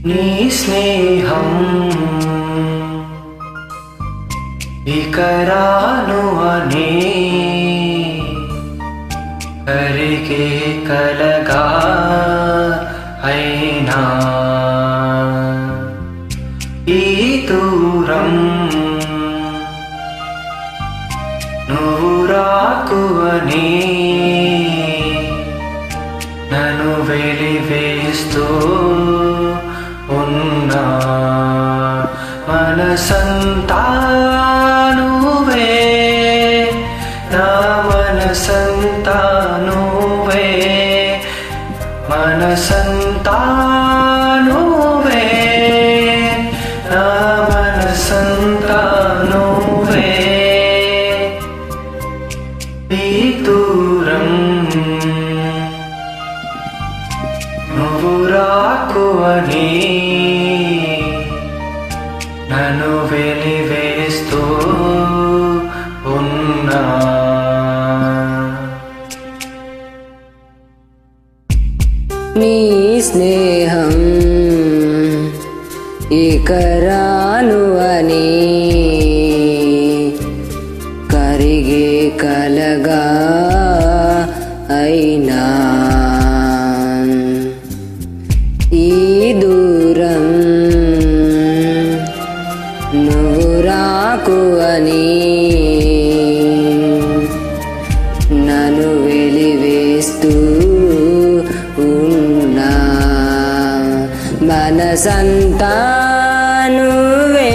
నీ స్నేహం ఇక రాను అని కరిగే కలగా అయినా ఈ దూరం నువ్వు రాకు అని నన్ను వెలివేస్తూ ఉన్నా మనసంతా నువ్వే నా మనసంతా నువ్వే మనసంతా నువ్వే నా మనసంతా నువ్వే ఈ దూరం నువ్వు రాకు అని నన్ను వెలివేస్తూ ఉన్నా నీ స్నేహం ఇక రాను అని కరిగే కలగా అయినా ఈ దూరం నువ్వు రాకు అని నన్ను వెలివేస్తూ ఉన్నా మనసంతా నువ్వే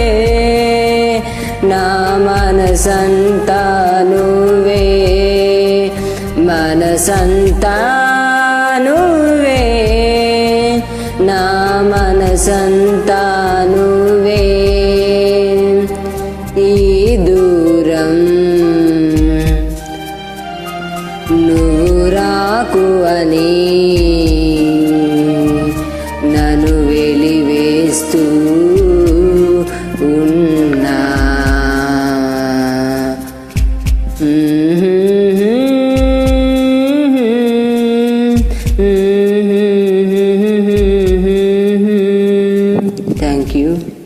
నా మనసంతా నువ్వే మనసంతా నువ్వే నా మనసంతా నువ్వే ఈ దూరం నువ్వు రాకు అని నన్ను వెలివేస్తూ ఉన్నా Thank you.